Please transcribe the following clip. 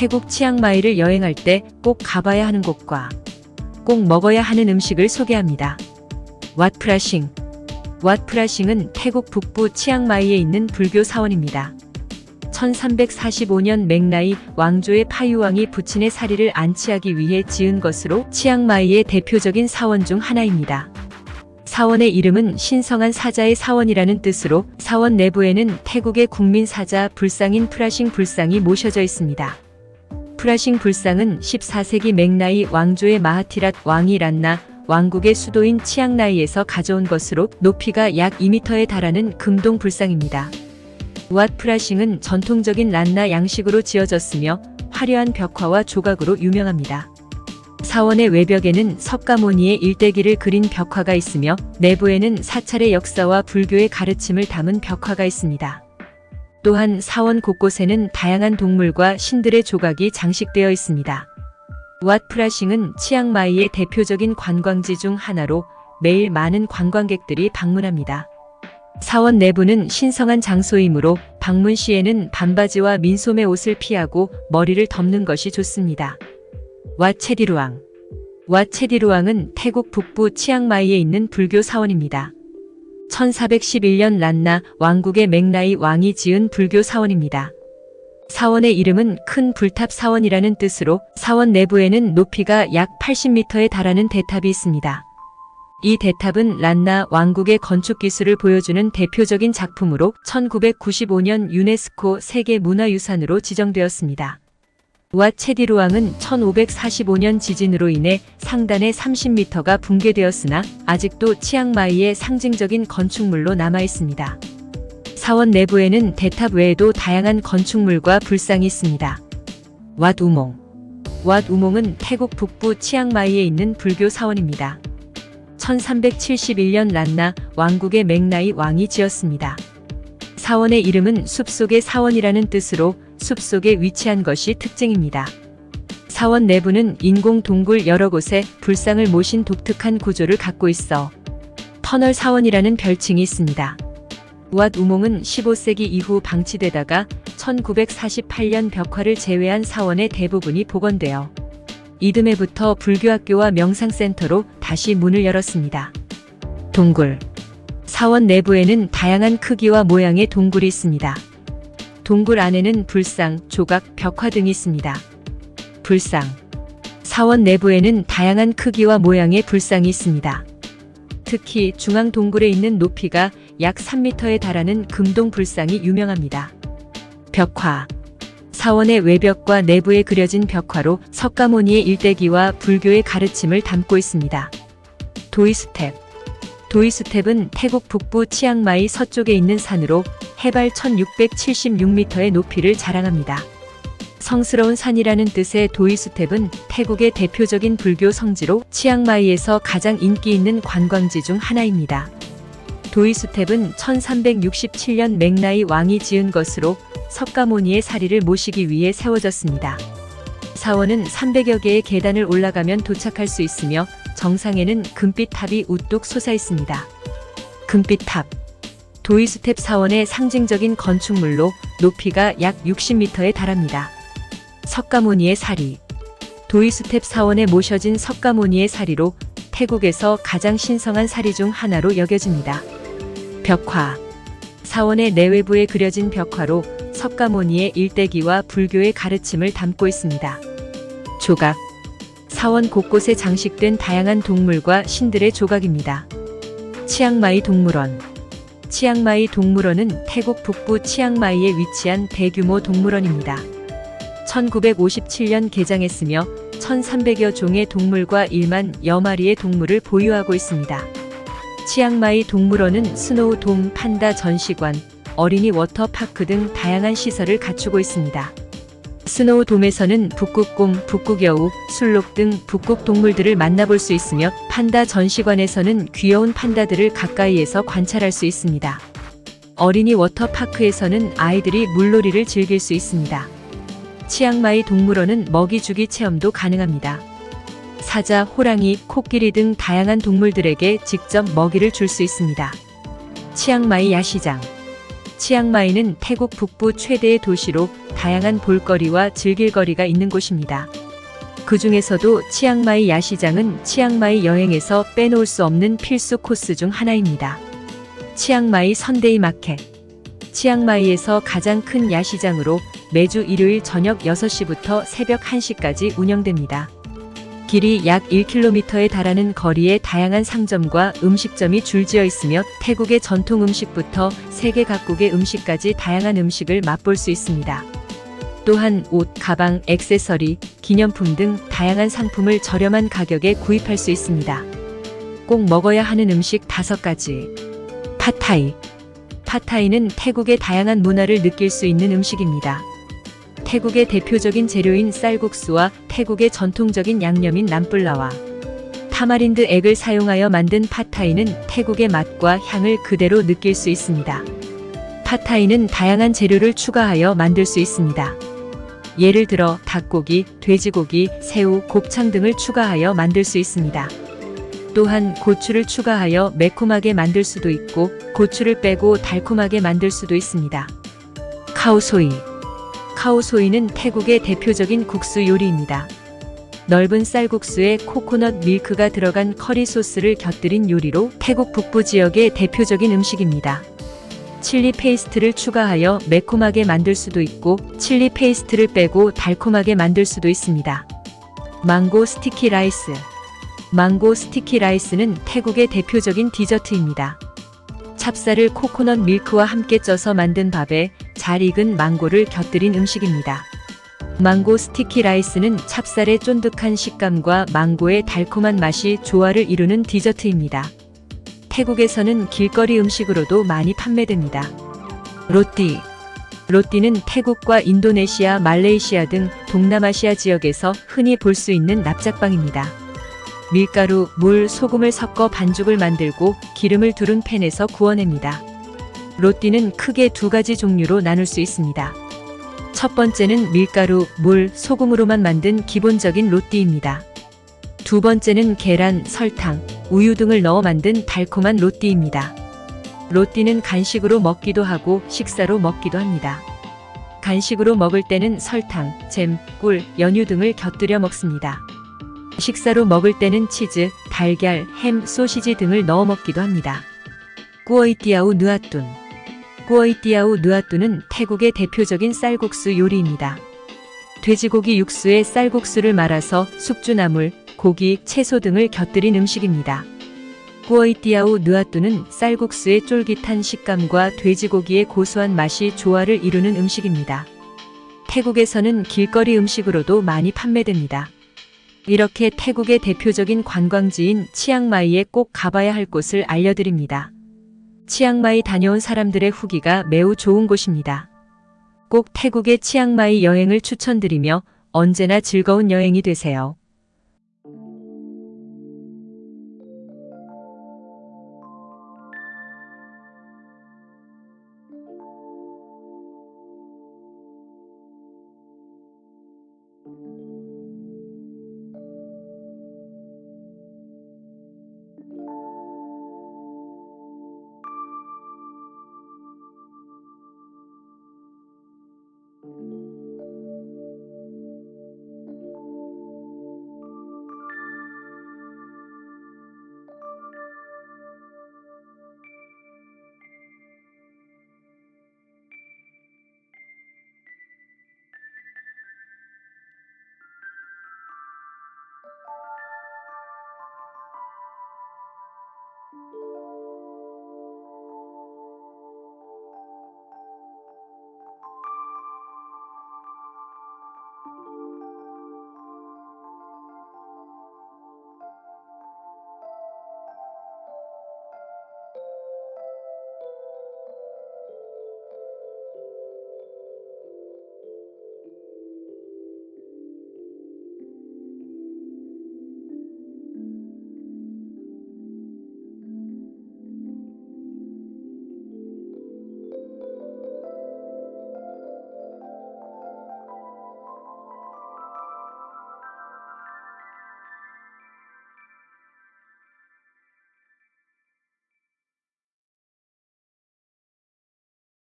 태국 치앙마이를 여행할 때 꼭 가봐야 하는 곳과 꼭 먹어야 하는 음식을 소개합니다. 왓 프라싱. 왓 프라싱은 태국 북부 치앙마이에 있는 불교 사원입니다. 1345년 맹나이 왕조의 파유왕이 부친의 사리를 안치하기 위해 지은 것으로 치앙마이의 대표적인 사원 중 하나입니다. 사원의 이름은 신성한 사자의 사원이라는 뜻으로 사원 내부에는 태국의 국민 사자 불상인 프라싱 불상이 모셔져 있습니다. 프라싱 불상은 14세기 맹나이 왕조의 마하티랏 왕이 란나 왕국의 수도인 치앙나이에서 가져온 것으로 높이가 약 2m에 달하는 금동 불상입니다. 왓 프라싱은 전통적인 란나 양식으로 지어졌으며 화려한 벽화와 조각으로 유명합니다. 사원의 외벽에는 석가모니의 일대기를 그린 벽화가 있으며 내부에는 사찰의 역사와 불교의 가르침을 담은 벽화가 있습니다. 또한 사원 곳곳에는 다양한 동물과 신들의 조각이 장식되어 있습니다. 왓 프라싱은 치앙마이의 대표적인 관광지 중 하나로 매일 많은 관광객들이 방문합니다. 사원 내부는 신성한 장소이므로 방문 시에는 반바지와 민소매 옷을 피하고 머리를 덮는 것이 좋습니다. 왓 체디루앙. 왓 체디루앙은 태국 북부 치앙마이에 있는 불교 사원입니다. 1411년 란나 왕국의 맹나이 왕이 지은 불교 사원입니다. 사원의 이름은 큰 불탑 사원이라는 뜻으로 사원 내부에는 높이가 약 80m에 달하는 대탑이 있습니다. 이 대탑은 란나 왕국의 건축 기술을 보여주는 대표적인 작품으로 1995년 유네스코 세계문화유산으로 지정되었습니다. 왓 체디루앙은 1545년 지진으로 인해 상단의 30m가 붕괴되었으나 아직도 치앙마이의 상징적인 건축물로 남아 있습니다. 사원 내부에는 대탑 외에도 다양한 건축물과 불상이 있습니다. 왓 우몽. 왓 우몽은 태국 북부 치앙마이에 있는 불교 사원입니다. 1371년 란나 왕국의 맹나이 왕이 지었습니다. 사원의 이름은 숲속의 사원이라는 뜻으로 숲속에 위치한 것이 특징입니다. 사원 내부는 인공 동굴 여러 곳에 불상을 모신 독특한 구조를 갖고 있어 터널 사원이라는 별칭이 있습니다. 왓 우몽은 15세기 이후 방치되다가 1948년 벽화를 제외한 사원의 대부분이 복원되어 이듬해부터 불교학교와 명상센터로 다시 문을 열었습니다. 동굴. 사원 내부에는 다양한 크기와 모양의 동굴이 있습니다. 동굴 안에는 불상, 조각, 벽화 등이 있습니다. 불상. 사원 내부에는 다양한 크기와 모양의 불상이 있습니다. 특히 중앙 동굴에 있는 높이가 약 3m에 달하는 금동 불상이 유명합니다. 벽화. 사원의 외벽과 내부에 그려진 벽화로 석가모니의 일대기와 불교의 가르침을 담고 있습니다. 도이스텝. 도이스텝은 태국 북부 치앙마이 서쪽에 있는 산으로 해발 1676m의 높이를 자랑합니다. 성스러운 산이라는 뜻의 도이스텝은 태국의 대표적인 불교 성지로 치앙마이에서 가장 인기 있는 관광지 중 하나입니다. 도이스텝은 1367년 맹나이 왕이 지은 것으로 석가모니의 사리를 모시기 위해 세워졌습니다. 사원은 300여 개의 계단을 올라가면 도착할 수 있으며 정상에는 금빛 탑이 우뚝 솟아 있습니다. 금빛 탑. 도이스텝 사원의 상징적인 건축물로 높이가 약 60m에 달합니다. 석가모니의 사리. 도이스텝 사원에 모셔진 석가모니의 사리로 태국에서 가장 신성한 사리 중 하나로 여겨집니다. 벽화. 사원의 내외부에 그려진 벽화로 석가모니의 일대기와 불교의 가르침을 담고 있습니다. 조각. 사원 곳곳에 장식된 다양한 동물과 신들의 조각입니다. 치앙마이 동물원. 치앙마이 동물원은 태국 북부 치앙마이에 위치한 대규모 동물원입니다. 1957년 개장했으며 1300여 종의 동물과 1만여 마리의 동물을 보유하고 있습니다. 치앙마이 동물원은 스노우 돔, 판다 전시관, 어린이 워터파크 등 다양한 시설을 갖추고 있습니다. 스노우 돔에서는 북극곰, 북극여우, 술록 등 북극 동물들을 만나볼 수 있으며 판다 전시관에서는 귀여운 판다들을 가까이에서 관찰할 수 있습니다. 어린이 워터파크에서는 아이들이 물놀이를 즐길 수 있습니다. 치앙마이 동물원은 먹이 주기 체험도 가능합니다. 사자, 호랑이, 코끼리 등 다양한 동물들에게 직접 먹이를 줄 수 있습니다. 치앙마이 야시장. 치앙마이는 태국 북부 최대의 도시로 다양한 볼거리와 즐길거리가 있는 곳입니다. 그 중에서도 치앙마이 야시장은 치앙마이 여행에서 빼놓을 수 없는 필수 코스 중 하나입니다. 치앙마이 선데이 마켓. 치앙마이에서 가장 큰 야시장으로 매주 일요일 저녁 6시부터 새벽 1시까지 운영됩니다. 길이 약 1km에 달하는 거리에 다양한 상점과 음식점이 줄지어 있으며 태국의 전통 음식부터 세계 각국의 음식까지 다양한 음식을 맛볼 수 있습니다. 또한 옷, 가방, 액세서리, 기념품 등 다양한 상품을 저렴한 가격에 구입할 수 있습니다. 꼭 먹어야 하는 음식 5가지. 팟타이. 팟타이는 태국의 다양한 문화를 느낄 수 있는 음식입니다. 태국의 대표적인 재료인 쌀국수와 태국의 전통적인 양념인 남뿔라와 타마린드 액을 사용하여 만든 팟타이는 태국의 맛과 향을 그대로 느낄 수 있습니다. 팟타이는 다양한 재료를 추가하여 만들 수 있습니다. 예를 들어 닭고기, 돼지고기, 새우, 곱창 등을 추가하여 만들 수 있습니다. 또한 고추를 추가하여 매콤하게 만들 수도 있고 고추를 빼고 달콤하게 만들 수도 있습니다. 카오소이. 카오소이는 태국의 대표적인 국수 요리입니다. 넓은 쌀국수에 코코넛 밀크가 들어간 커리 소스를 곁들인 요리로 태국 북부 지역의 대표적인 음식입니다. 칠리 페이스트를 추가하여 매콤하게 만들 수도 있고 칠리 페이스트를 빼고 달콤하게 만들 수도 있습니다. 망고 스티키 라이스. 망고 스티키 라이스는 태국의 대표적인 디저트입니다. 찹쌀을 코코넛 밀크와 함께 쪄서 만든 밥에 잘 익은 망고를 곁들인 음식입니다. 망고 스티키 라이스는 찹쌀의 쫀득한 식감과 망고의 달콤한 맛이 조화를 이루는 디저트입니다. 태국에서는 길거리 음식으로도 많이 판매됩니다. 로띠. 로띠는 태국과 인도네시아, 말레이시아 등 동남아시아 지역에서 흔히 볼 수 있는 납작빵입니다. 밀가루, 물, 소금을 섞어 반죽을 만들고 기름을 두른 팬에서 구워냅니다. 로띠는 크게 2가지 종류로 나눌 수 있습니다. 첫 번째는 밀가루, 물, 소금으로만 만든 기본적인 로띠입니다. 두 번째는 계란, 설탕, 우유 등을 넣어 만든 달콤한 로띠입니다. 로띠는 간식으로 먹기도 하고 식사로 먹기도 합니다. 간식으로 먹을 때는 설탕, 잼, 꿀, 연유 등을 곁들여 먹습니다. 식사로 먹을 때는 치즈, 달걀, 햄, 소시지 등을 넣어 먹기도 합니다. 꾸어이띠아우 느아툰. 꾸어이띠아우 느아툰은 태국의 대표적인 쌀국수 요리입니다. 돼지고기 육수에 쌀국수를 말아서 숙주나물, 고기, 채소 등을 곁들인 음식입니다. 꾸어이띠아우 느아툰은 쌀국수의 쫄깃한 식감과 돼지고기의 고소한 맛이 조화를 이루는 음식입니다. 태국에서는 길거리 음식으로도 많이 판매됩니다. 이렇게 태국의 대표적인 관광지인 치앙마이에 꼭 가봐야 할 곳을 알려드립니다. 치앙마이 다녀온 사람들의 후기가 매우 좋은 곳입니다. 꼭 태국의 치앙마이 여행을 추천드리며 언제나 즐거운 여행이 되세요.